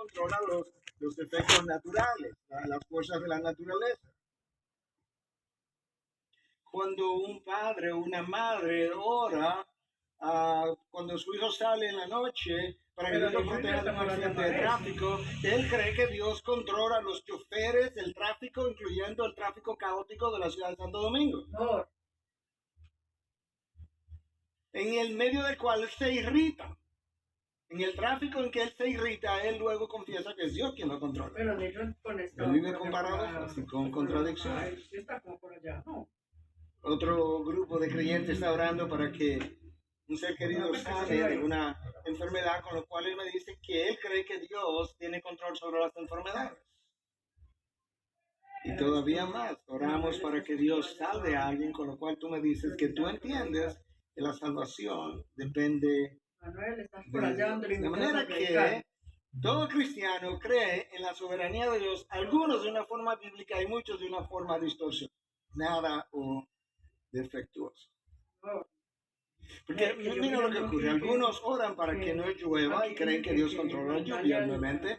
controla los efectos naturales, las fuerzas de la naturaleza. Cuando un padre o una madre ora, cuando su hijo sale en la noche para que Dios lo proteja de un accidente de tráfico, él cree que Dios controla los choferes del tráfico, incluyendo el tráfico caótico de la ciudad de Santo Domingo. No. En el medio del cual él se irrita. En el tráfico en que él se irrita, él luego confiesa que es Dios quien lo controla. Pero él vive con paradojas y con contradicciones. Otro grupo de creyentes está orando para que un ser querido sane de una enfermedad, con lo cual él me dice que él cree que Dios tiene control sobre las enfermedades. Y todavía más, oramos para que Dios salve a alguien, con lo cual tú me dices que tú entiendes que la salvación depende de manera que todo cristiano cree en la soberanía de Dios, algunos de una forma bíblica y muchos de una forma distorsionada o defectuosa. Porque mira lo que ocurre, algunos oran para que no llueva y creen que Dios controla la lluvia, obviamente.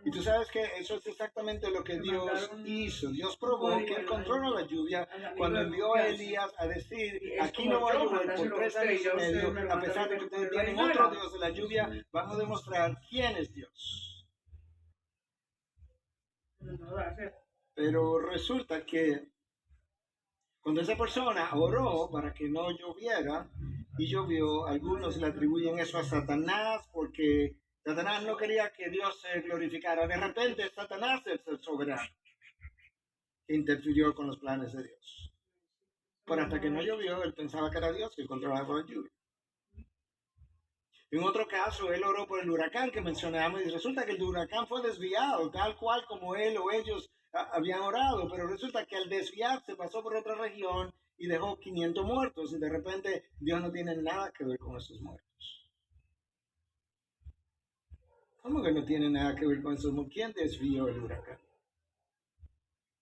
Y tú sabes que eso es exactamente lo que Dios hizo. Dios probó que Él controla la lluvia cuando envió a Elías a decir, aquí no va a llover por 3 años y medio, a pesar de que ustedes tienen otro Dios de la lluvia, vamos a demostrar quién es Dios. Pero resulta que cuando esa persona oró para que no lloviera y llovió, algunos le atribuyen eso a Satanás porque Satanás no quería que Dios se glorificara. De repente Satanás es el soberano que interfirió con los planes de Dios. Pero hasta que no llovió, él pensaba que era Dios que controlaba la lluvia. En otro caso, él oró por el huracán que mencionamos y resulta que el huracán fue desviado, tal cual como él o ellos habían orado, pero resulta que al desviarse pasó por otra región y dejó 500 muertos y de repente Dios no tiene nada que ver con esos muertos. ¿Cómo que no tiene nada que ver con esos muertos? ¿Quién desvió el huracán?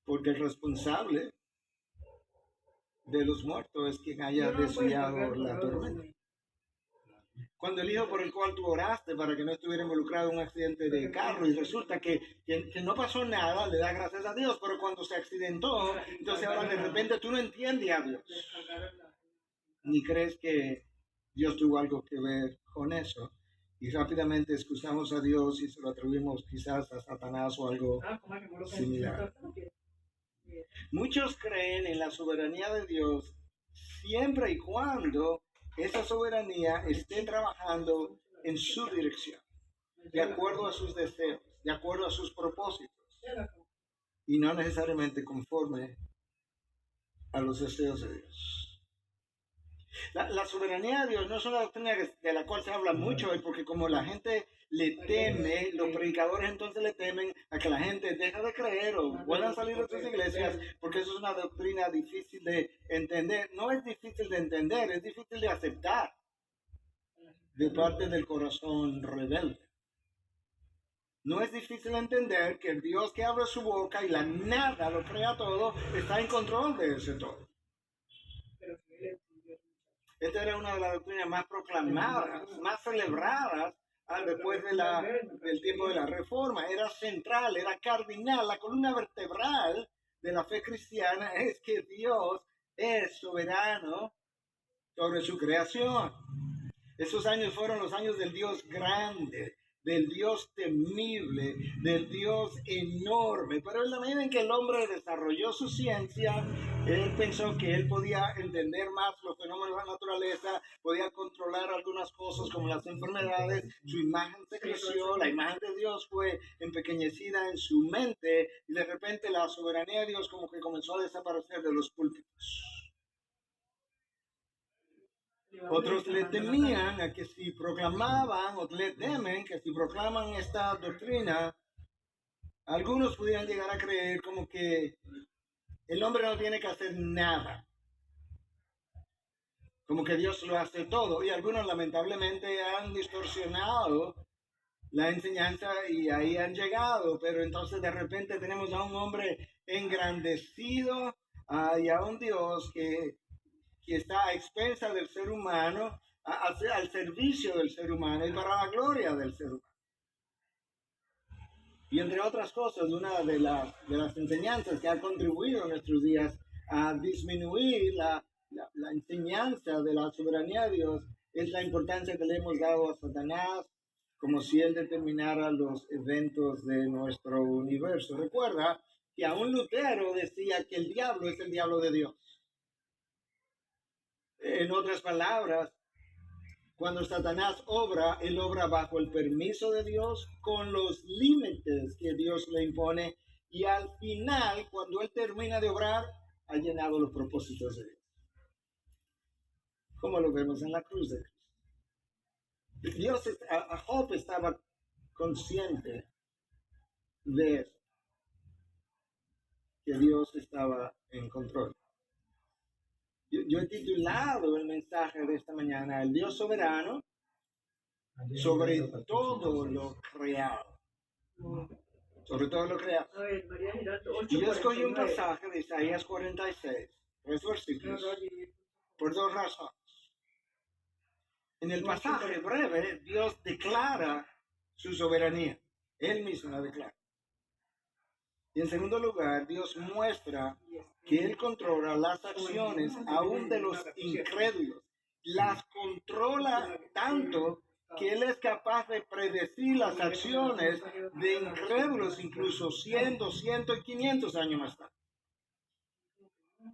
Porque el responsable de los muertos es quien haya desviado la tormenta. Cuando el hijo por el cual tú oraste para que no estuviera involucrado en un accidente de carro y resulta que no pasó nada, le da gracias a Dios, pero cuando se accidentó, entonces ahora de repente tú no entiendes a Dios. Ni crees que Dios tuvo algo que ver con eso. Y rápidamente excusamos a Dios y se lo atribuimos quizás a Satanás o algo similar. Muchos creen en la soberanía de Dios siempre y cuando esa soberanía esté trabajando en su dirección, de acuerdo a sus deseos, de acuerdo a sus propósitos, y no necesariamente conforme a los deseos de Dios. La soberanía de Dios no es una doctrina de la cual se habla mucho hoy, porque como la gente le teme, los predicadores entonces le temen a que la gente deje de creer o vuelvan a salir de sus iglesias, porque eso es una doctrina difícil de entender. No es difícil de entender, es difícil de aceptar de parte del corazón rebelde. No es difícil entender que el Dios que abre su boca y la nada lo crea todo, está en control de ese todo. Esta era una de las doctrinas más proclamadas, más celebradas después del tiempo de la Reforma. Era central, era cardinal, la columna vertebral de la fe cristiana es que Dios es soberano sobre su creación. Esos años fueron los años del Dios grande, del Dios temible, del Dios enorme. Pero en la medida en que el hombre desarrolló su ciencia, él pensó que él podía entender más los fenómenos de la naturaleza, podía controlar algunas cosas como las enfermedades, su imagen se creció, la imagen de Dios fue empequeñecida en su mente y de repente la soberanía de Dios como que comenzó a desaparecer de los púlpitos. Otros le temían a que si proclamaban, o le temen que si proclaman esta doctrina, algunos pudieran llegar a creer como que el hombre no tiene que hacer nada, como que Dios lo hace todo, y algunos lamentablemente han distorsionado la enseñanza y ahí han llegado, pero entonces de repente tenemos a un hombre engrandecido y a un Dios que está a expensa del ser humano, al servicio del ser humano y para la gloria del ser humano. Y entre otras cosas, una de las enseñanzas que ha contribuido en nuestros días a disminuir la enseñanza de la soberanía de Dios es la importancia que le hemos dado a Satanás como si él determinara los eventos de nuestro universo. Recuerda que aún Lutero decía que el diablo es el diablo de Dios. En otras palabras, cuando Satanás obra, él obra bajo el permiso de Dios, con los límites que Dios le impone, y al final, cuando él termina de obrar, ha llenado los propósitos de Dios. Como lo vemos en la cruz de Cristo. Job estaba consciente de eso, que Dios estaba en control. Yo he titulado el mensaje de esta mañana, el Dios soberano sobre todo lo creado. Sobre todo lo creado. Y yo escogí un pasaje de Isaías 46, 3 versículos, por dos razones. En el pasaje breve, Dios declara su soberanía. Él mismo la declara. Y en segundo lugar, Dios muestra que Él controla las acciones aún de los incrédulos. Las controla tanto que Él es capaz de predecir las acciones de incrédulos incluso 100, 200 y 500 años más tarde.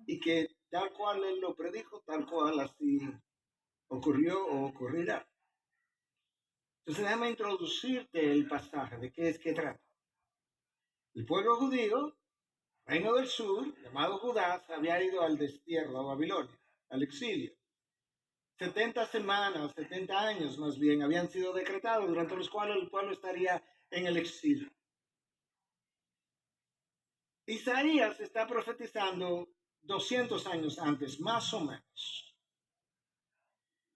Y que tal cual Él lo predijo, tal cual así ocurrió o ocurrirá. Entonces déjame introducirte el pasaje de qué es que trata. El pueblo judío, reino del sur, llamado Judá, se había ido al destierro a Babilonia, al exilio. 70 semanas, 70 años más bien, habían sido decretados, durante los cuales el pueblo estaría en el exilio. Isaías está profetizando 200 años antes, más o menos.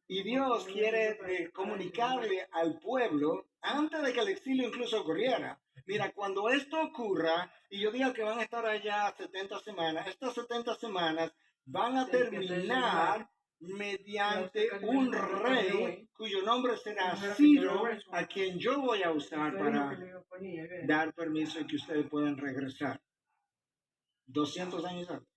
Y Dios quiere comunicarle al pueblo, antes de que el exilio incluso ocurriera, mira, cuando esto ocurra, y yo diga que van a estar allá 70 semanas, estas 70 semanas van a terminar mediante un rey cuyo nombre será Ciro, a quien yo voy a usar para dar permiso y que ustedes puedan regresar. 200 años antes.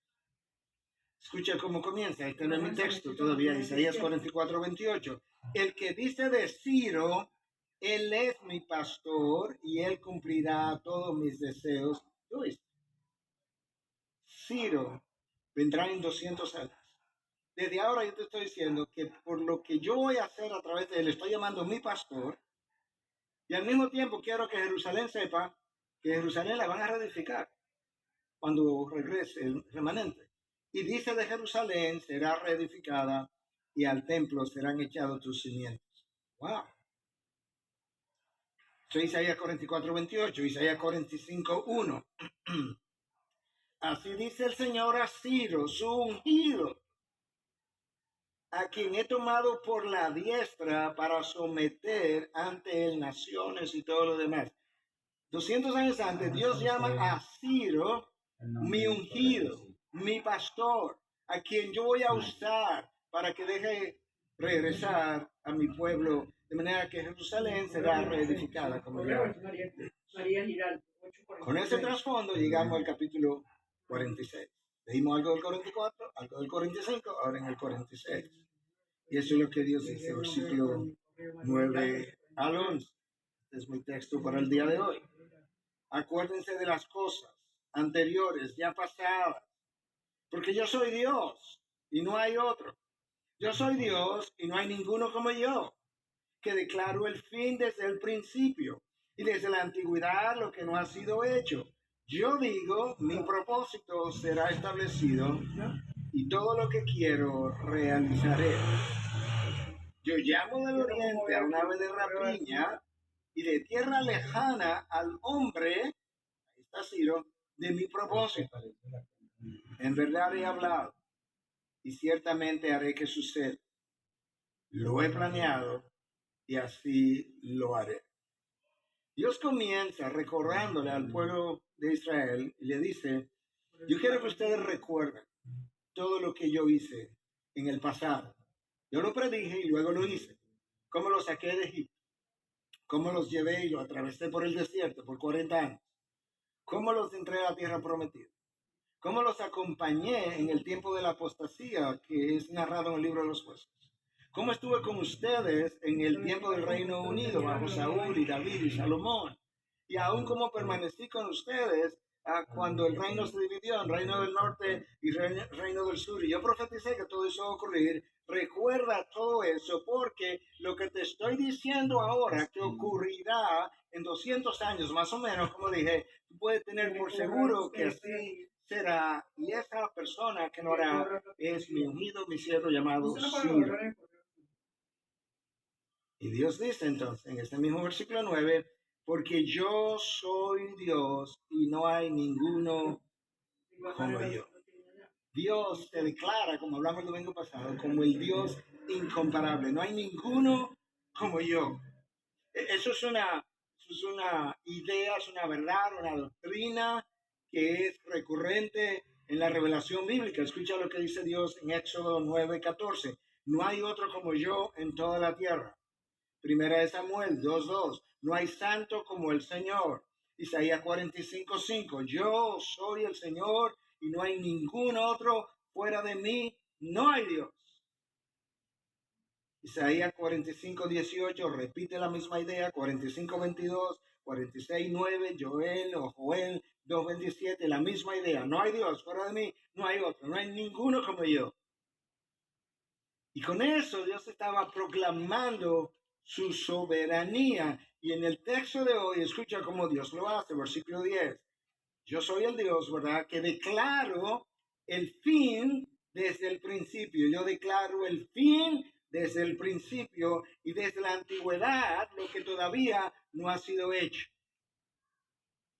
Escucha cómo comienza, este no es mi texto todavía, Isaías 44, 28. El que dice de Ciro, él es mi pastor y él cumplirá todos mis deseos. Ciro vendrá en 200 años. Desde ahora yo te estoy diciendo que por lo que yo voy a hacer a través de él, estoy llamando mi pastor, y al mismo tiempo quiero que Jerusalén sepa que Jerusalén la van a reedificar cuando regrese el remanente. Y dice de Jerusalén será reedificada y al templo serán echados tus cimientos. ¡Wow! Eso es Isaías 44, 28, Isaías 45, 1. Así dice el Señor a Ciro, su ungido, a quien he tomado por la diestra para someter ante él naciones y todo lo demás. 200 años antes, Dios llama a Ciro mi ungido, mi pastor, a quien yo voy a usar para que deje regresar a mi pueblo, de manera que Jerusalén será reedificada. Como ya. Con ese trasfondo llegamos al capítulo 46. Leímos algo del 44, algo del 45, ahora en el 46. Y eso es lo que Dios dice, versículo 9 al 11. Este es mi texto para el día de hoy. Acuérdense de las cosas anteriores, ya pasadas, porque yo soy Dios y no hay otro. Yo soy Dios y no hay ninguno como yo, que declaro el fin desde el principio y desde la antigüedad lo que no ha sido hecho. Yo digo, mi propósito será establecido y todo lo que quiero realizaré. Yo llamo del oriente a un ave de rapiña y de tierra lejana al hombre, ahí está Ciro, de mi propósito. En verdad he hablado y ciertamente haré que suceda. Lo he planeado y así lo haré. Dios comienza recordándole al pueblo de Israel y le dice, yo quiero que ustedes recuerden todo lo que yo hice en el pasado. Yo lo predije y luego lo hice. Cómo lo saqué de Egipto, cómo los llevé y los atravesé por el desierto por 40 años, cómo los entré a la tierra prometida, cómo los acompañé en el tiempo de la apostasía que es narrado en el libro de los jueces, cómo estuve con ustedes en el tiempo del Reino Unido bajo Saúl y David y Salomón, y aún cómo permanecí con ustedes cuando el reino se dividió en reino del norte y reino del sur. Y yo profeticé que todo eso va a ocurrir. Recuerda todo eso, porque lo que te estoy diciendo ahora que ocurrirá en 200 años, más o menos, como dije, tú puedes tener por seguro que así será. Y esa persona que no hará es mi ungido, mi siervo llamado Ciro. Y Dios dice entonces en este mismo versículo 9, porque yo soy Dios y no hay ninguno como yo. Dios se declara, como hablamos el domingo pasado, como el Dios incomparable. No hay ninguno como yo. Eso es una idea, es una verdad, una doctrina que es recurrente en la revelación bíblica. Escucha lo que dice Dios en Éxodo 9:14. No hay otro como yo en toda la tierra. Primera de Samuel 2:2. No hay santo como el Señor. Isaías 45:5. Yo soy el Señor y no hay ningún otro fuera de mí. No hay Dios. Isaías 45:18 repite la misma idea. 45:22, 46:9, Joel o Joel 2:27, la misma idea. No hay Dios fuera de mí. No hay otro. No hay ninguno como yo. Y con eso Dios estaba proclamando su soberanía. Y en el texto de hoy, escucha cómo Dios lo hace, versículo 10. Yo soy el Dios, ¿verdad? Que declaro el fin desde el principio. Yo declaro el fin desde el principio y desde la antigüedad lo que todavía no ha sido hecho.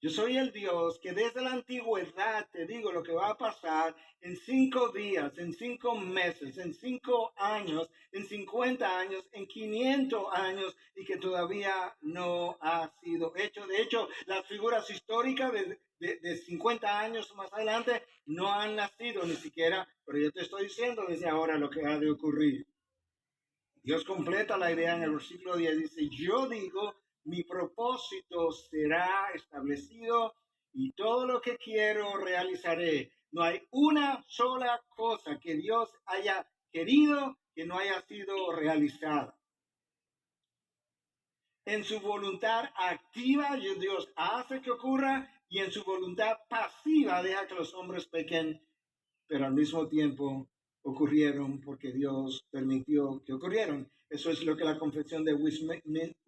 Yo soy el Dios que desde la antigüedad te digo lo que va a pasar en 5 días, en 5 meses, en 5 años, en 50 años, en 500 años y que todavía no ha sido hecho. De hecho, las figuras históricas de 50 años más adelante no han nacido ni siquiera, pero yo te estoy diciendo desde ahora lo que ha de ocurrir. Dios completa la idea en el versículo 10, dice, yo digo, mi propósito será establecido y todo lo que quiero realizaré. No hay una sola cosa que Dios haya querido que no haya sido realizada. En su voluntad activa, Dios hace que ocurra, y en su voluntad pasiva deja que los hombres pequen, pero al mismo tiempo ocurrieron porque Dios permitió que ocurrieran. Eso es lo que la Confesión de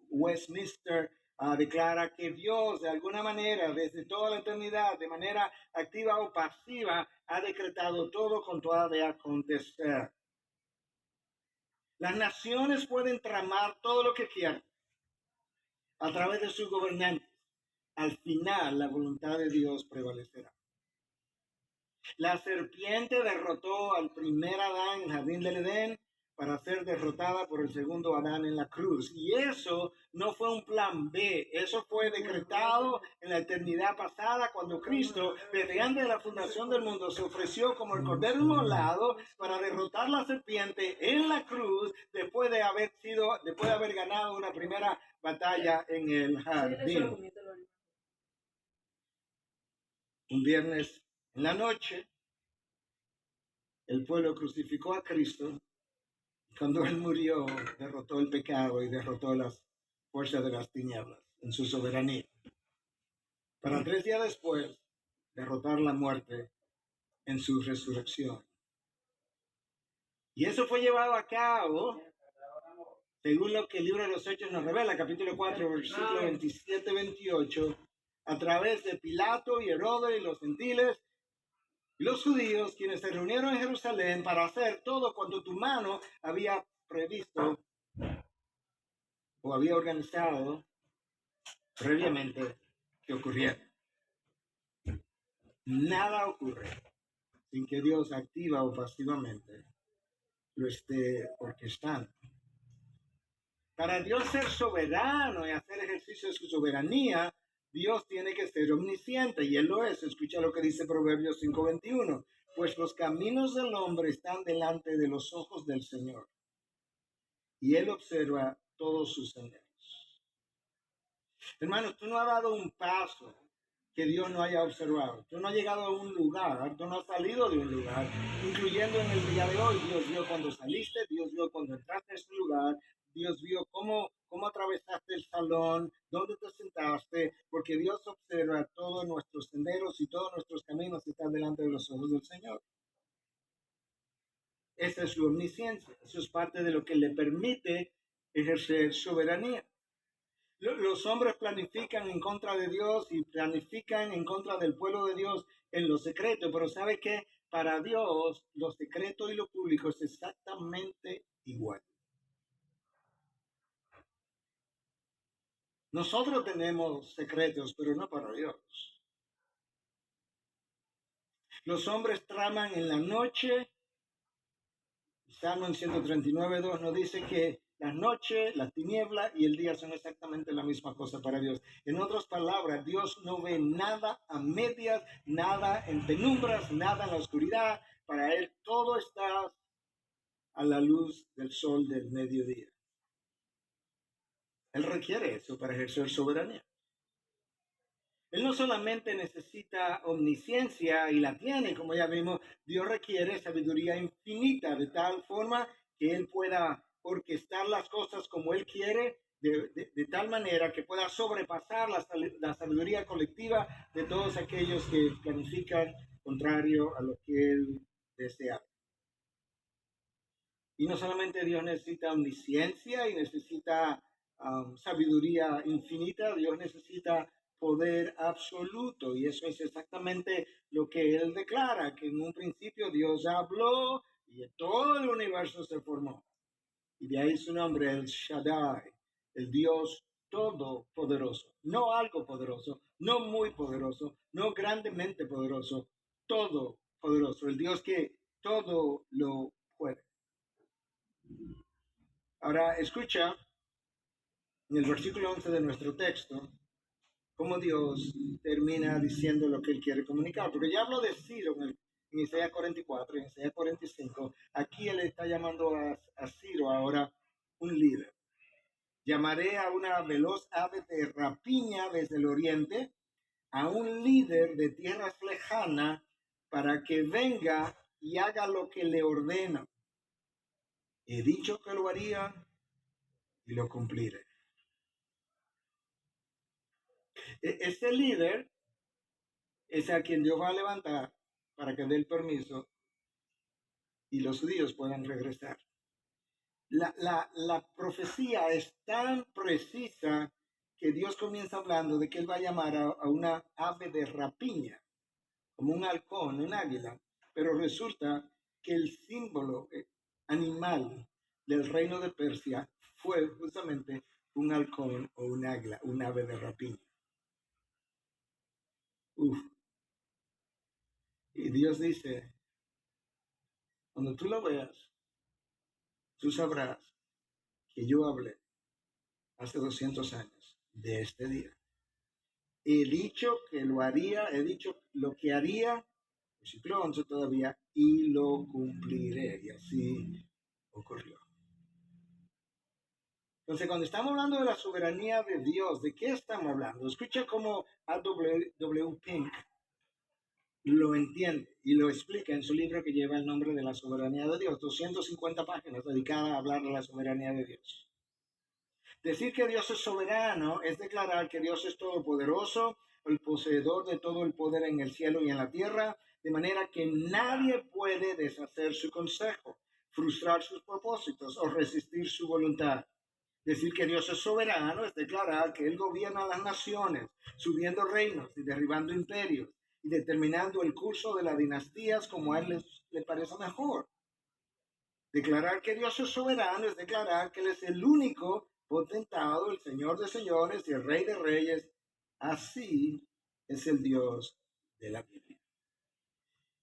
Westminster declara, que Dios de alguna manera, desde toda la eternidad, de manera activa o pasiva, ha decretado todo con toda de acontecer. Las naciones pueden tramar todo lo que quieran a través de sus gobernantes. Al final, la voluntad de Dios prevalecerá. La serpiente derrotó al primer Adán en el jardín del Edén para ser derrotada por el segundo Adán en la cruz. Y eso no fue un plan B, eso fue decretado en la eternidad pasada cuando Cristo, desde antes de la fundación del mundo, se ofreció como el cordero inmolado para derrotar la serpiente en la cruz después de haber ganado una primera batalla en el jardín. Un viernes en la noche, el pueblo crucificó a Cristo. Cuando Él murió, derrotó el pecado y derrotó las fuerzas de las tinieblas en su soberanía. Para 3 días después, derrotar la muerte en su resurrección. Y eso fue llevado a cabo, según lo que el libro de los Hechos nos revela, capítulo 4, versículo 27-28, a través de Pilato y Herodes y los gentiles y los judíos, quienes se reunieron en Jerusalén para hacer todo cuanto tu mano había previsto o había organizado previamente que ocurriera. Nada ocurre sin que Dios activa o pasivamente lo esté orquestando. Para Dios ser soberano y hacer ejercicio de su soberanía, Dios tiene que ser omnisciente, y Él lo es. Escucha lo que dice Proverbios 5:21. Pues los caminos del hombre están delante de los ojos del Señor, y Él observa todos sus senderos. Hermano, tú no has dado un paso que Dios no haya observado. Tú no has llegado a un lugar, tú no has salido de un lugar, incluyendo en el día de hoy. Dios vio cuando saliste, Dios vio cuando entraste a ese lugar, Dios vio cómo atravesaste el salón, dónde te sentaste, porque Dios observa todos nuestros senderos y todos nuestros caminos están delante de los ojos del Señor. Esa es su omnisciencia, eso es parte de lo que le permite ejercer soberanía. Los hombres planifican en contra de Dios y planifican en contra del pueblo de Dios en lo secreto, pero ¿sabe qué? Para Dios, lo secreto y lo público es exactamente igual. Nosotros tenemos secretos, pero no para Dios. Los hombres traman en la noche. Salmo 139:2 nos dice que la noche, la tiniebla y el día son exactamente la misma cosa para Dios. En otras palabras, Dios no ve nada a medias, nada en penumbras, nada en la oscuridad. Para Él todo está a la luz del sol del mediodía. Él requiere eso para ejercer soberanía. Él no solamente necesita omnisciencia y la tiene, como ya vimos, Dios requiere sabiduría infinita, de tal forma que Él pueda orquestar las cosas como Él quiere, de tal manera que pueda sobrepasar la sabiduría colectiva de todos aquellos que planifican contrario a lo que Él desea. Y no solamente Dios necesita omnisciencia y necesita sabiduría infinita, Dios necesita poder absoluto. Y eso es exactamente lo que Él declara, que en un principio Dios habló y todo el universo se formó. Y de ahí su nombre, el Shaddai, el Dios todopoderoso. No algo poderoso, no muy poderoso, no grandemente poderoso, todopoderoso. El Dios que todo lo puede. Ahora escucha en el versículo 11 de nuestro texto cómo Dios termina diciendo lo que Él quiere comunicar. Porque ya hablo de Ciro en Isaías 44, en Isaías 45. Aquí Él está llamando a Ciro ahora un líder. Llamaré a una veloz ave de rapiña desde el oriente, a un líder de tierras lejanas, para que venga y haga lo que le ordena. He dicho que lo haría y lo cumpliré. Este líder es a quien Dios va a levantar para que dé el permiso y los judíos puedan regresar. La profecía es tan precisa que Dios comienza hablando de que Él va a llamar a una ave de rapiña, como un halcón, un águila, pero resulta que el símbolo animal del reino de Persia fue justamente un halcón o un águila, un ave de rapiña. Uf. Y Dios dice, cuando tú lo veas, tú sabrás que yo hablé hace 200 años de este día. He dicho que lo haría, he dicho lo que haría, versículo 11 todavía, y lo cumpliré. Y así ocurrió. Entonces, cuando estamos hablando de la soberanía de Dios, ¿de qué estamos hablando? Escucha cómo A.W. Pink lo entiende y lo explica en su libro que lleva el nombre de la soberanía de Dios, 250 páginas dedicadas a hablar de la soberanía de Dios. Decir que Dios es soberano es declarar que Dios es todopoderoso, el poseedor de todo el poder en el cielo y en la tierra, de manera que nadie puede deshacer su consejo, frustrar sus propósitos o resistir su voluntad. Decir que Dios es soberano es declarar que Él gobierna las naciones, subiendo reinos y derribando imperios, y determinando el curso de las dinastías como a Él le parece mejor. Declarar que Dios es soberano es declarar que Él es el único potentado, el Señor de señores y el Rey de reyes. Así es el Dios de la Biblia.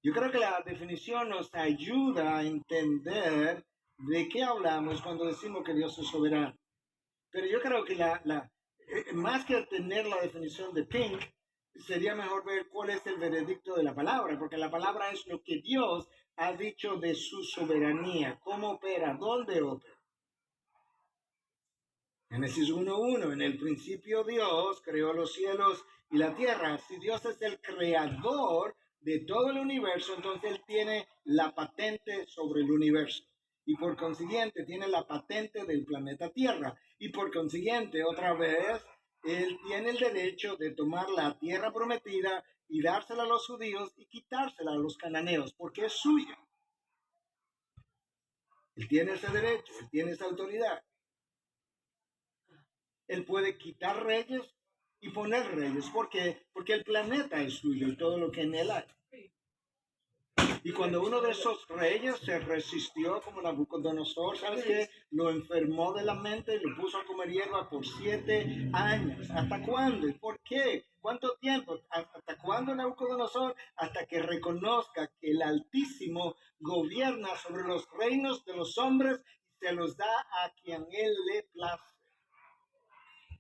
Yo creo que la definición nos ayuda a entender de qué hablamos cuando decimos que Dios es soberano. Pero yo creo que más que tener la definición de Pink, sería mejor ver cuál es el veredicto de la palabra, porque la palabra es lo que Dios ha dicho de su soberanía, cómo opera, dónde opera. Génesis 1:1, en el principio Dios creó los cielos y la tierra. Si Dios es el creador de todo el universo, entonces Él tiene la patente sobre el universo. Y por consiguiente tiene la patente del planeta Tierra. Y por consiguiente, otra vez, Él tiene el derecho de tomar la tierra prometida y dársela a los judíos y quitársela a los cananeos, porque es suya. Él tiene ese derecho, Él tiene esa autoridad. Él puede quitar reyes y poner reyes. ¿Por qué? Porque el planeta es suyo y todo lo que en él hay. Y cuando uno de esos reyes se resistió como Nabucodonosor, ¿sabes qué? Lo enfermó de la mente y lo puso a comer hierba por 7 años. ¿Hasta cuándo? ¿Y por qué? ¿Cuánto tiempo? ¿Hasta cuándo Nabucodonosor? Hasta que reconozca que el Altísimo gobierna sobre los reinos de los hombres y se los da a quien él le place.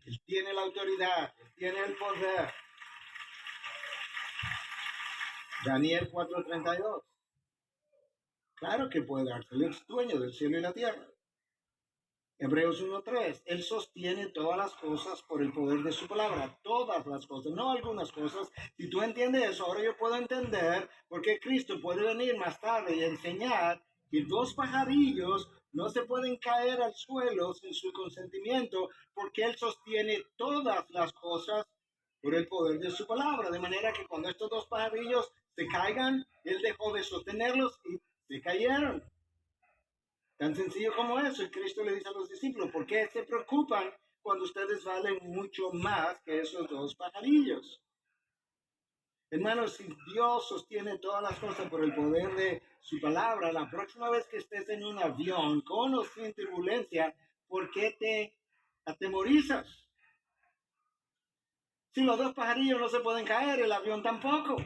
Él tiene la autoridad, Él tiene el poder. Daniel 4:32. Claro que puede darse, Él es dueño del cielo y la tierra. Hebreos 1:3. Él sostiene todas las cosas por el poder de su palabra. Todas las cosas, no algunas cosas. Si tú entiendes eso, ahora yo puedo entender por qué Cristo puede venir más tarde y enseñar que 2 pajarillos no se pueden caer al suelo sin su consentimiento, porque Él sostiene todas las cosas por el poder de su palabra. De manera que cuando estos 2 pajarillos se caigan, Él dejó de sostenerlos y se cayeron. Tan sencillo como eso. Y Cristo le dice a los discípulos, ¿por qué se preocupan cuando ustedes valen mucho más que esos 2 pajarillos? Hermanos, si Dios sostiene todas las cosas por el poder de su palabra, la próxima vez que estés en un avión con o sin turbulencia, ¿por qué te atemorizas? Si los 2 pajarillos no se pueden caer, el avión tampoco.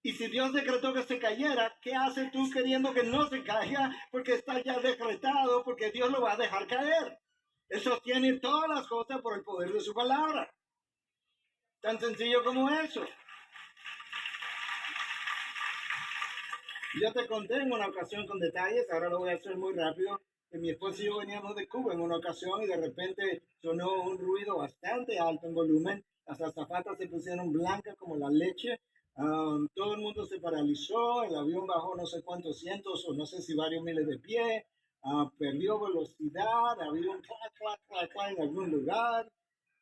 Y si Dios decretó que se cayera, ¿qué haces tú queriendo que no se caiga? Porque está ya decretado, porque Dios lo va a dejar caer. Él sostiene todas las cosas por el poder de su palabra. Tan sencillo como eso. Yo te conté en una ocasión con detalles, ahora lo voy a hacer muy rápido, que mi esposo y yo veníamos de Cuba en una ocasión y de repente sonó un ruido bastante alto en volumen. Las azafatas se pusieron blancas como la leche. Todo el mundo se paralizó, el avión bajó no sé cuántos cientos o no sé si varios miles de pies, perdió velocidad, había un clac, clac, clac, clac en algún lugar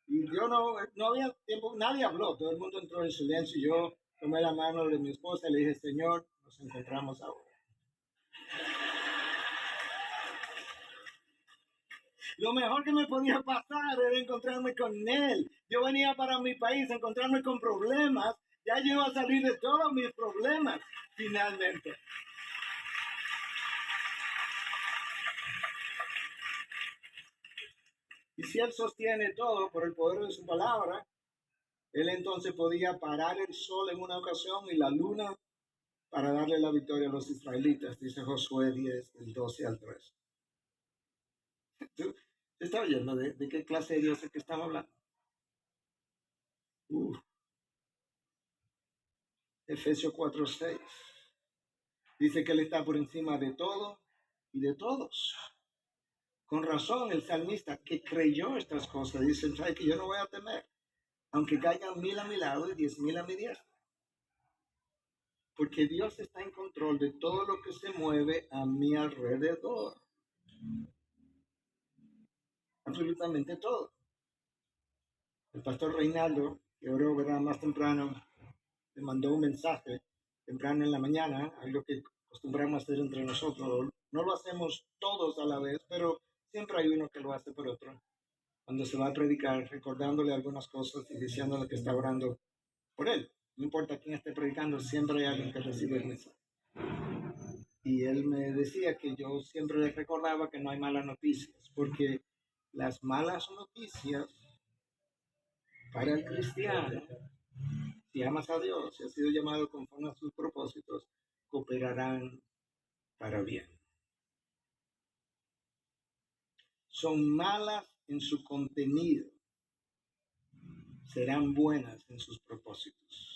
y yo no había tiempo, nadie habló, todo el mundo entró en silencio y yo tomé la mano de mi esposa y le dije, Señor, nos encontramos ahora. Lo mejor que me podía pasar era encontrarme con Él. Yo venía para mi país a encontrarme con problemas. Ya yo iba a salir de todos mis problemas, finalmente. Y si Él sostiene todo por el poder de su palabra, Él entonces podía parar el sol en una ocasión y la luna para darle la victoria a los israelitas, dice Josué 10, del 12 al 13. ¿Tú estás oyendo de qué clase de Dios es que estamos hablando? Efesios 4:6. Dice que Él está por encima de todo y de todos. Con razón, el salmista que creyó estas cosas dice, ¿sabe que yo no voy a temer? Aunque caigan 1000 a mi lado y 10,000 a mi diestra. Porque Dios está en control de todo lo que se mueve a mi alrededor. Absolutamente todo. El pastor Reinaldo, que oró, ¿verdad?, más temprano, le mandó un mensaje temprano en la mañana, algo que acostumbramos a hacer entre nosotros. No lo hacemos todos a la vez, pero siempre hay uno que lo hace por otro. Cuando se va a predicar, recordándole algunas cosas y diciéndole que está orando por él. No importa quién esté predicando, siempre hay alguien que recibe el mensaje. Y él me decía que yo siempre le recordaba que no hay malas noticias, porque las malas noticias para el cristiano, si amas a Dios, si has sido llamado conforme a sus propósitos, cooperarán para bien. Son malas en su contenido, serán buenas en sus propósitos.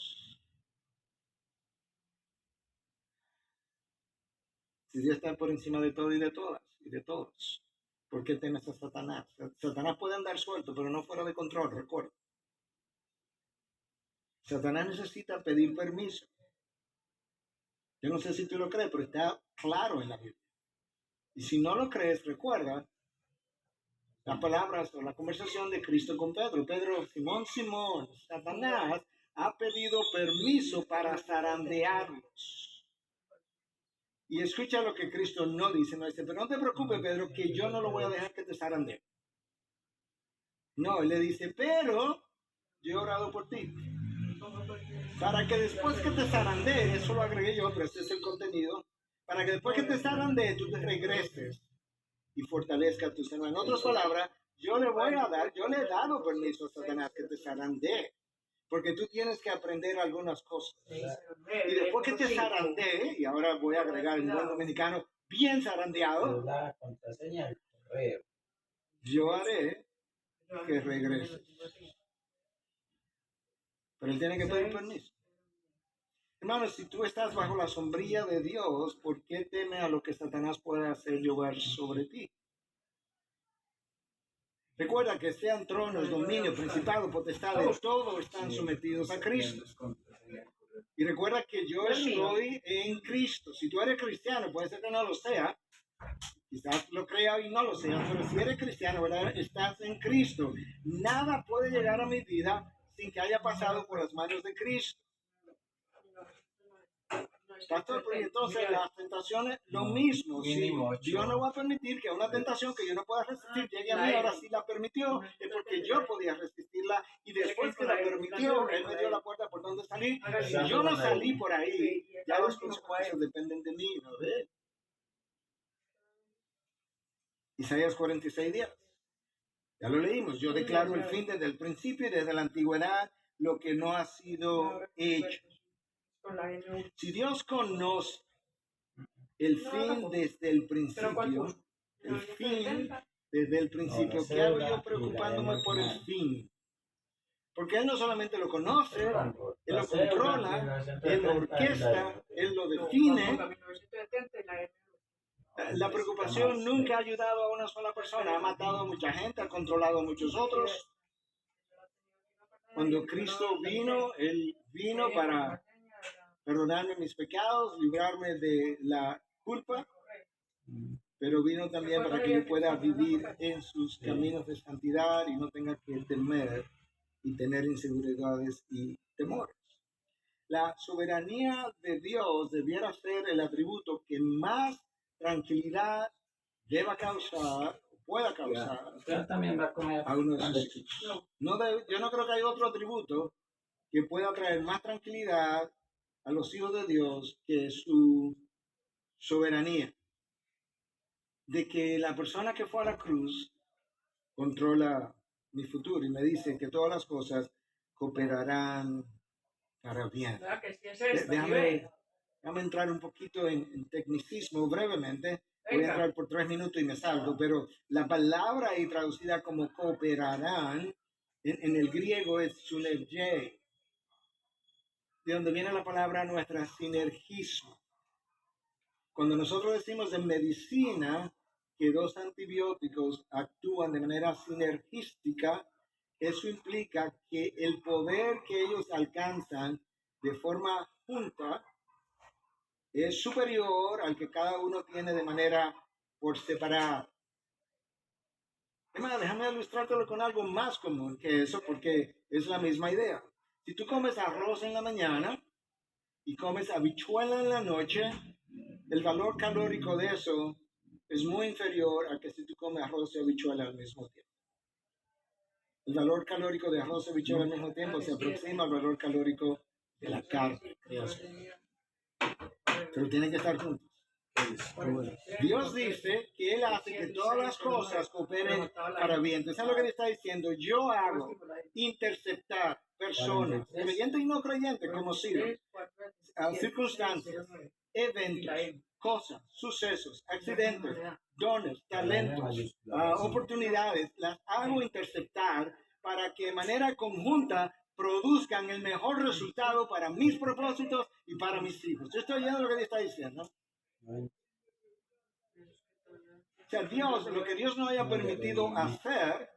Si Dios está por encima de todo y de todas y de todos, ¿Por qué temes a Satanás? Satanás puede andar suelto, pero no fuera de control, recuerda. Satanás necesita pedir permiso. Yo no sé si tú lo crees, pero está claro en la Biblia. Y si no lo crees, recuerda las palabras o la conversación de Cristo con Pedro. Pedro, Simón, Simón, Satanás ha pedido permiso para zarandearlos. Y escucha lo que Cristo no dice, no dice, pero no te preocupes, Pedro, que yo no lo voy a dejar que te zarandee. No, él le dice, pero yo he orado por ti. Para que después que te zarandee, eso lo agregué yo, pero este es el contenido, para que después que te zarandee, tú te regreses y fortalezca tu hermanos. En otras palabras, yo le he dado permiso a Satanás que te zarandee, porque tú tienes que aprender algunas cosas. Y después que te zarandee, y ahora voy a agregar en buen dominicano, bien zarandeado, yo haré que regreses. Pero él tiene que pedir permiso. Hermanos, si tú estás bajo la sombrilla de Dios, ¿por qué teme a lo que Satanás pueda hacer llover sobre ti? Recuerda que sean tronos, dominio, principado, potestades, todos están sometidos a Cristo. Y recuerda que yo estoy en Cristo. Si tú eres cristiano, puede ser que no lo sea, quizás lo crea y no lo sea, pero si eres cristiano, ¿verdad? Estás en Cristo. Nada puede llegar a mi vida sin que haya pasado por las manos de Cristo. Pastor, porque entonces las tentaciones, lo mismo. Si Dios no va a permitir que una tentación que yo no pueda resistir llegue a mí, ahora sí la permitió, es porque yo podía resistirla y después que la permitió, Él me dio la puerta por donde salir. Si yo no salí por ahí, ya las consecuencias dependen de mí, ¿no ves? Isaías 46:10. Ya lo leímos. Yo declaro el fin desde el principio y desde la antigüedad lo que no ha sido hecho. Si Dios conoce el fin desde el principio, ¿qué hago yo preocupándome por el fin? Porque Él no solamente lo conoce, Él lo controla, Él lo orquesta, Él lo define. La preocupación nunca ha ayudado a una sola persona, ha matado a mucha gente, ha controlado a muchos otros. Cuando Cristo vino, Él vino para perdonarme mis pecados, librarme de la culpa, pero vino también para que yo pueda vivir en sus caminos de santidad y no tenga que temer y tener inseguridades y temores. La soberanía de Dios debiera ser el atributo que más tranquilidad deba causar, pueda causar a uno de sus hijos. Yo no creo que haya otro atributo que pueda traer más tranquilidad a los hijos de Dios que su soberanía. De que la persona que fue a la cruz controla mi futuro y me dice que todas las cosas cooperarán para bien. Déjame entrar un poquito en tecnicismo brevemente. Voy a entrar por 3 minutos y me salgo, pero la palabra ahí traducida como cooperarán en el griego es synergei, de donde viene la palabra nuestra sinergismo. Cuando nosotros decimos en medicina que 2 antibióticos actúan de manera sinergística, eso implica que el poder que ellos alcanzan de forma junta es superior al que cada uno tiene de manera por separado. Además, déjame ilustrártelo con algo más común que eso, porque es la misma idea. Si tú comes arroz en la mañana y comes habichuela en la noche, el valor calórico de eso es muy inferior a que si tú comes arroz y habichuela al mismo tiempo. El valor calórico de arroz y habichuela al mismo tiempo se aproxima al valor calórico de la carne. Pero tienen que estar juntos. Dios dice que Él hace que todas las cosas cooperen para bien. Entonces, ¿sabes lo que le está diciendo? Yo hago interceptar personas, creyentes y no creyentes, conocidos, circunstancias, eventos, cosas, sucesos, accidentes, dones, talentos, oportunidades, las hago interceptar para que de manera conjunta produzcan el mejor resultado para mis propósitos y para mis hijos. Yo estoy oyendo lo que Dios está diciendo. O sea, Dios, lo que Dios no haya permitido hacer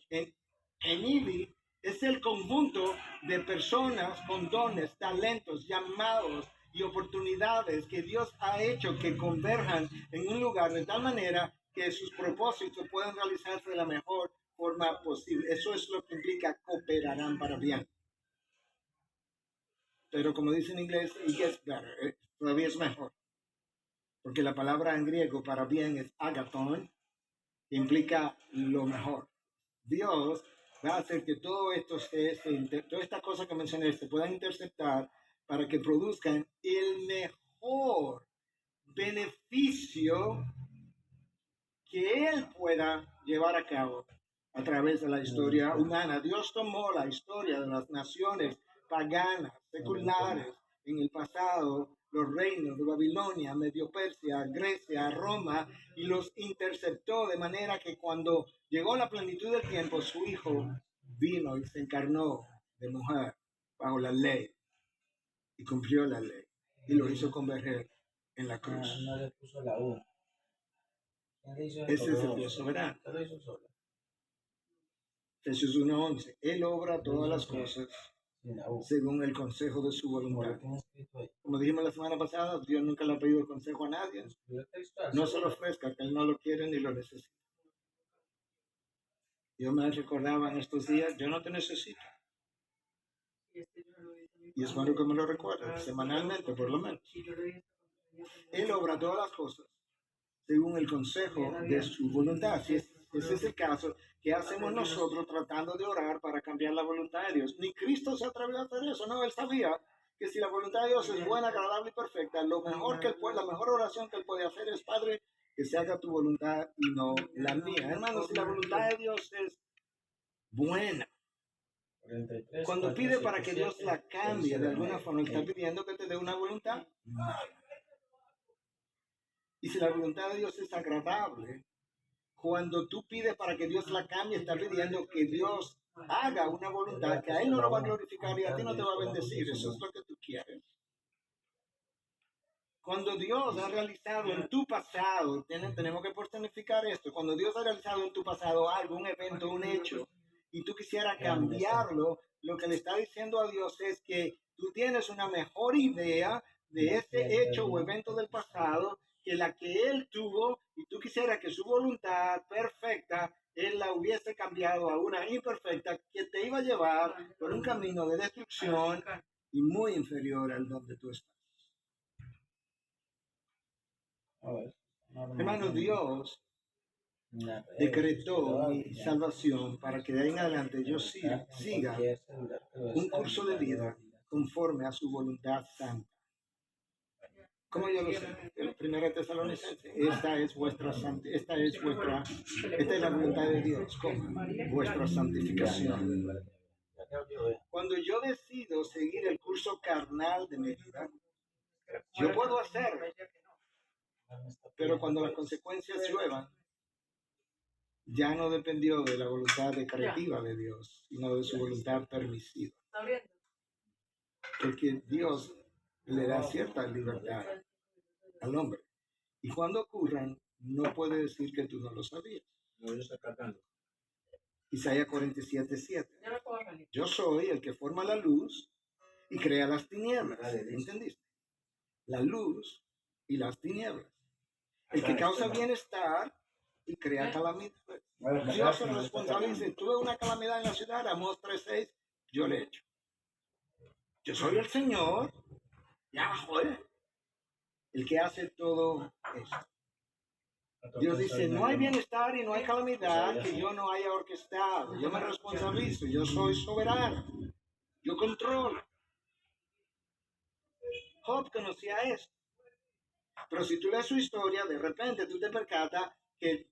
en IBI es el conjunto de personas con dones, talentos, llamados y oportunidades que Dios ha hecho que converjan en un lugar de tal manera que sus propósitos puedan realizarse de la mejor forma posible. Eso es lo que implica cooperarán para bien. Pero como dice en inglés, it gets better, todavía es mejor. Porque la palabra en griego para bien es agathon, que implica lo mejor. Dios va a hacer que todo esto todas estas cosas que mencioné se puedan interceptar para que produzcan el mejor beneficio que Él pueda llevar a cabo a través de la historia humana. Dios tomó la historia de las naciones paganas, seculares, en el pasado, los reinos de Babilonia, Medio Persia, Grecia, Roma, y los interceptó de manera que cuando llegó la plenitud del tiempo, su hijo vino y se encarnó de mujer bajo la ley y cumplió la ley y lo hizo converger en la cruz. No le puso la U. Ese es el Dios soberano. Efesios 1:11. Él obra todas las cosas según el consejo de su voluntad. Como dijimos la semana pasada, Dios nunca le ha pedido consejo a nadie. No se lo ofrezca, que Él no lo quiere ni lo necesita. Yo me recordaba en estos días, yo no te necesito. Y es bueno que me lo recuerda, semanalmente por lo menos. Él obra todas las cosas según el consejo de su voluntad. Si ese es el caso, ¿qué hacemos nosotros tratando de orar para cambiar la voluntad de Dios? Ni Cristo se atrevió a hacer eso, no, Él sabía que si la voluntad de Dios es buena, agradable y perfecta, lo mejor que él puede, la mejor oración que Él puede hacer es, Padre, que se haga tu voluntad y no la mía. Hermanos, si la voluntad de Dios es buena, cuando pide para que Dios la cambie de alguna forma, Él está pidiendo que te dé una voluntad mala. Y si la voluntad de Dios es agradable, cuando tú pides para que Dios la cambie, está pidiendo que Dios haga una voluntad que a Él no lo va a glorificar y a ti no te va a bendecir. Eso es lo que tú quieres. Cuando Dios ha realizado en tu pasado, tenemos que personificar esto, cuando Dios ha realizado en tu pasado algo, un evento, un hecho, y tú quisieras cambiarlo, lo que le está diciendo a Dios es que tú tienes una mejor idea de ese hecho o evento del pasado que la que Él tuvo, y tú quisieras que su voluntad perfecta, Él la hubiese cambiado a una imperfecta que te iba a llevar por un camino de destrucción y muy inferior al donde tú estás. Hermano, Dios decretó mi salvación para que de ahí en adelante yo siga un curso de vida conforme a su voluntad santa. ¿Cómo yo lo sé? El 1 Tesalonicenses. Esta es la voluntad de Dios, vuestra santificación. Cuando yo decido seguir el curso carnal de mi vida, yo puedo hacerlo. Pero cuando las consecuencias lluevan, ya no dependió de la voluntad decretiva de Dios, sino de su voluntad permisiva. Porque Dios le da cierta libertad al hombre. Y cuando ocurran, no puede decir que tú no lo sabías. Isaías 47:7. Yo soy el que forma la luz y crea las tinieblas. ¿Entendiste? La luz y las tinieblas. El que causa bienestar y crea calamidad. Dios se responsabiliza. Si tuve una calamidad en la ciudad, Amós 3:6, yo le he hecho. Yo soy el Señor, Yahweh, el que hace todo esto. Dios dice, no hay bienestar y no hay calamidad que yo no haya orquestado. Yo me responsabilizo, yo soy soberano, yo controlo. Job conocía eso. Pero si tú lees su historia, de repente tú te percatas que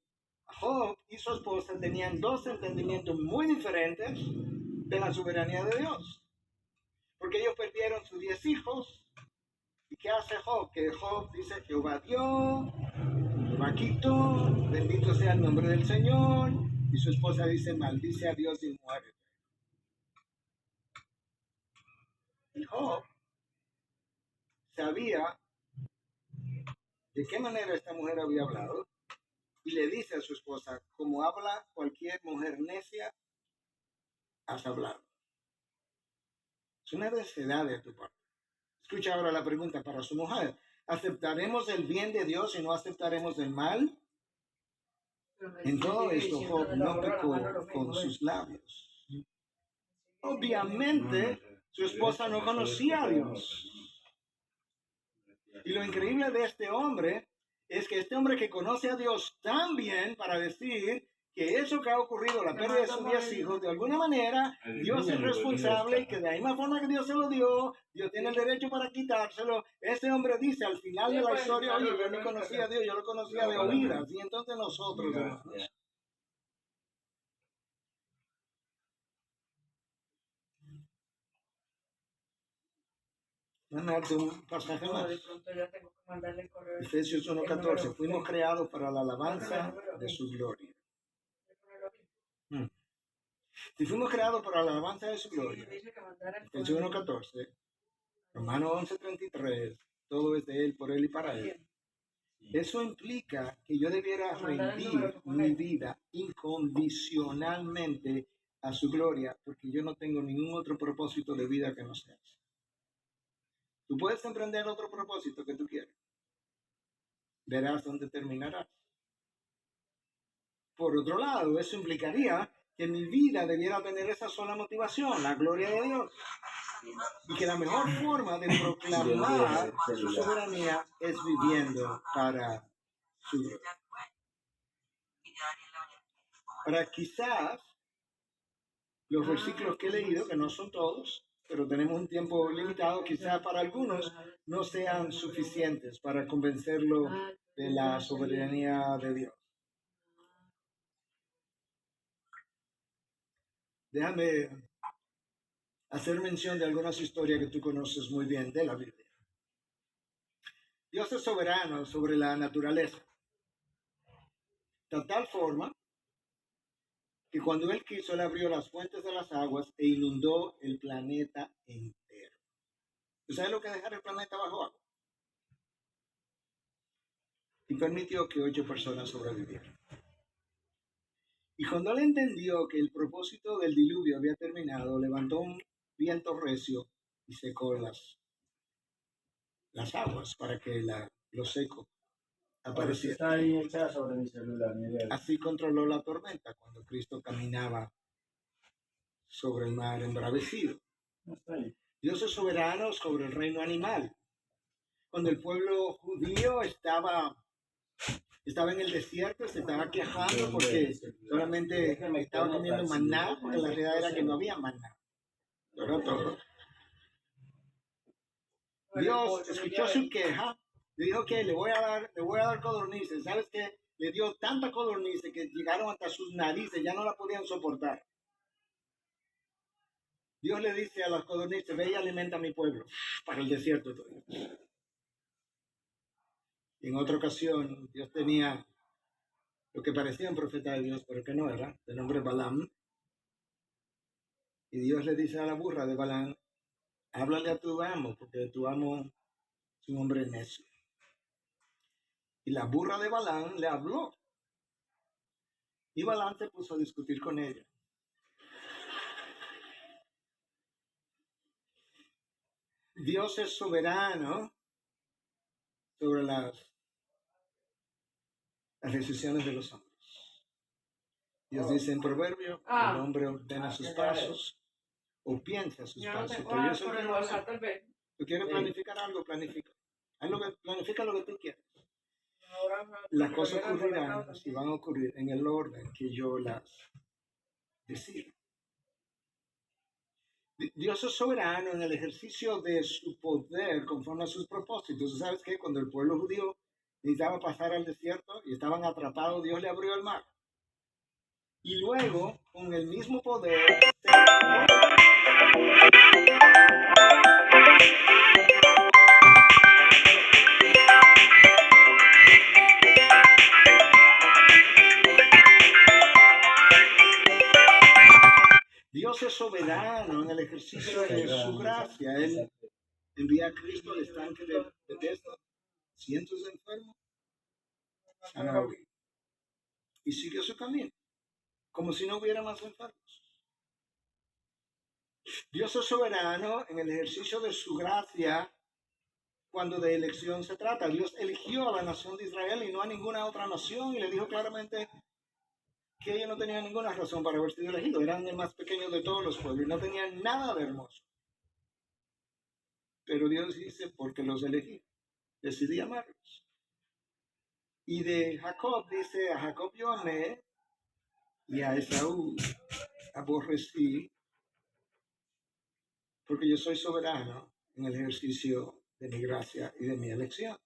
Job y su esposa tenían dos entendimientos muy diferentes de la soberanía de Dios. Porque ellos perdieron sus 10 hijos. ¿Y qué hace Job? Que Job dice, Jehová dio, Jehová quitó, bendito sea el nombre del Señor. Y su esposa dice, maldice a Dios y muere. Y Job sabía de qué manera esta mujer había hablado, y le dice a su esposa, como habla cualquier mujer necia, has hablado. Es una necedad de tu parte. Escucha ahora la pregunta para su mujer. ¿Aceptaremos el bien de Dios y no aceptaremos el mal? En todo esto Job no pecó con sus labios. Obviamente, su esposa no conocía a Dios. Y lo increíble de este hombre es que este hombre que conoce a Dios tan bien para decir que eso que ha ocurrido, la pérdida de sus 10 hijos, de alguna manera, Dios es responsable y que de la misma forma que Dios se lo dio, Dios tiene el derecho para quitárselo. Este hombre dice al final de la historia, oye, yo no conocía a Dios, yo lo conocía de oídas. Y entonces nosotros, hermanos, déjame darte un pasaje más. Efesios 1:14. Fuimos creados para la alabanza de su gloria. Si fuimos creados para la alabanza de su gloria, Efesios 1:14, Romanos 11:33, todo es de Él, por Él y para Él. Eso implica que yo debiera rendir mi vida incondicionalmente a su gloria, porque yo no tengo ningún otro propósito de vida que no sea ese. Tú puedes emprender otro propósito que tú quieras. Verás dónde terminarás. Por otro lado, eso implicaría que mi vida debiera tener esa sola motivación, la gloria de Dios. Y que la mejor forma de proclamar su soberanía es viviendo para su gloria. Ahora, quizás los versículos que he leído, que no son todos, pero tenemos un tiempo limitado, quizás para algunos no sean suficientes para convencerlo de la soberanía de Dios. Déjame hacer mención de algunas historias que tú conoces muy bien de la Biblia. Dios es soberano sobre la naturaleza, de tal forma que cuando Él quiso, Él abrió las fuentes de las aguas e inundó el planeta entero. ¿Tú sabes lo que es dejar el planeta bajo agua? Y permitió que 8 personas sobrevivieran. Y cuando Él entendió que el propósito del diluvio había terminado, levantó un viento recio y secó las aguas para que lo seco apareciera. Está ahí echada sobre mi celular. Así controló la tormenta cuando Cristo caminaba sobre el mar embravecido. Dios es soberano sobre el reino animal. Cuando el pueblo judío estaba en el desierto, se estaba quejando porque solamente estaba comiendo maná, porque la realidad era que no había maná. Era todo. Dios escuchó su queja, le dijo que le voy a dar codornices. ¿Sabes qué? Le dio tanta codornices que llegaron hasta sus narices, ya no la podían soportar. Dios le dice a las codornices, ve y alimenta a mi pueblo para el desierto. Y en otra ocasión, Dios tenía lo que parecía un profeta de Dios, pero que no era, de nombre Balaam. Y Dios le dice a la burra de Balaam, háblale a tu amo, porque tu amo es un hombre necio. Y la burra de Balaam le habló. Y Balaam se puso a discutir con ella. Dios es soberano sobre las decisiones de los hombres. Dios dice en Proverbio, el hombre ordena sus pasos o piensa sus pasos. Pero yo soy que tú quieres planificar algo, planifica. Planifica lo que tú quieras. Las cosas ocurrirán si van a ocurrir en el orden que yo las decido. Dios es soberano en el ejercicio de su poder conforme a sus propósitos. ¿Sabes qué? Cuando el pueblo judío necesitaba pasar al desierto y estaban atrapados, Dios le abrió el mar. Y luego, con el mismo poder, Dios es soberano en el ejercicio de su gracia. Él envía a Cristo al estanque de Bethesda. Cientos de enfermos. y siguió su camino, como si no hubiera más enfermos. Dios es soberano en el ejercicio de su gracia cuando de elección se trata. Dios eligió a la nación de Israel y no a ninguna otra nación, y le dijo claramente que ellos no tenían ninguna razón para haber sido elegidos. Eran el más pequeño de todos los pueblos y no tenían nada de hermoso. Pero Dios dice, porque los elegí, decidí amarlos. Y de Jacob dice, a Jacob yo amé y a Esaú aborrecí, porque yo soy soberano en el ejercicio de mi gracia y de mi elección.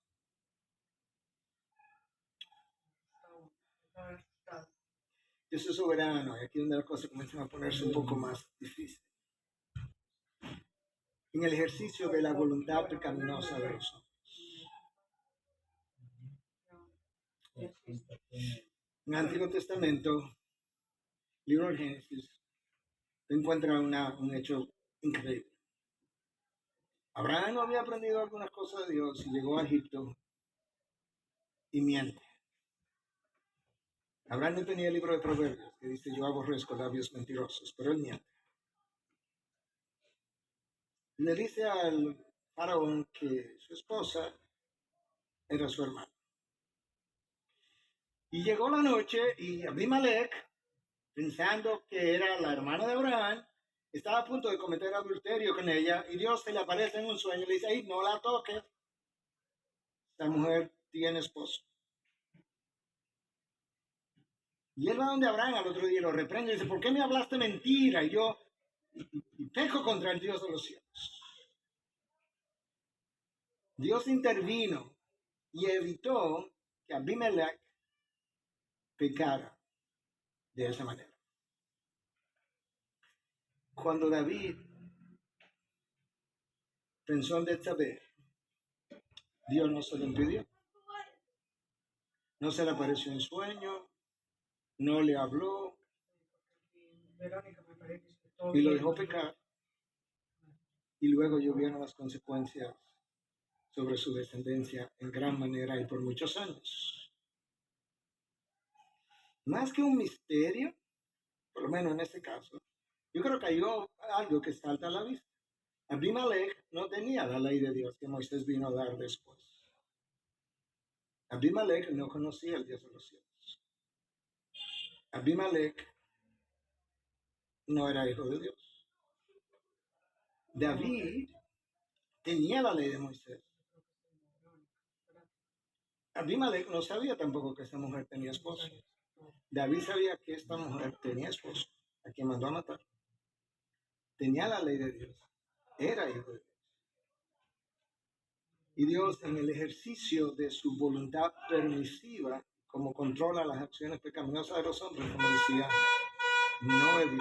Yo soy soberano, y aquí es donde las cosas comienzan a ponerse un poco más difíciles. En el ejercicio de la voluntad pecaminosa de los hombres. En el Antiguo Testamento, libro de Génesis, se encuentra un hecho increíble. Abraham no había aprendido algunas cosas de Dios y llegó a Egipto y miente. Abraham no tenía el libro de Proverbios que dice yo aborrezco labios mentirosos, pero él miente. Le dice al faraón que su esposa era su hermana. Y llegó la noche y Abimelech, pensando que era la hermana de Abraham, estaba a punto de cometer adulterio con ella y Dios se le aparece en un sueño y le dice, ay, no la toques, esta mujer tiene esposo. Y él va donde Abraham al otro día lo reprende y dice, ¿por qué me hablaste mentira? Y yo peco contra el Dios de los cielos. Dios intervino y evitó que Abimelech pecara de esa manera. Cuando David pensó en Betsabé, Dios no se lo impidió. No se le apareció en sueño, no le habló y lo dejó pecar. Y luego llovieron las consecuencias sobre su descendencia en gran manera y por muchos años. Más que un misterio, por lo menos en este caso, yo creo que hay algo que salta a la vista. Abimelech no tenía la ley de Dios que Moisés vino a dar después. Abimelech no conocía el Dios de los cielos. Abimelech no era hijo de Dios. David tenía la ley de Moisés. Abimelech no sabía tampoco que esa mujer tenía esposo. David sabía que esta mujer tenía esposo, a quien mandó a matar. Tenía la ley de Dios. Era hijo de Dios. Y Dios, en el ejercicio de su voluntad permisiva, como controla las acciones pecaminosas de los hombres, como decía, no evitó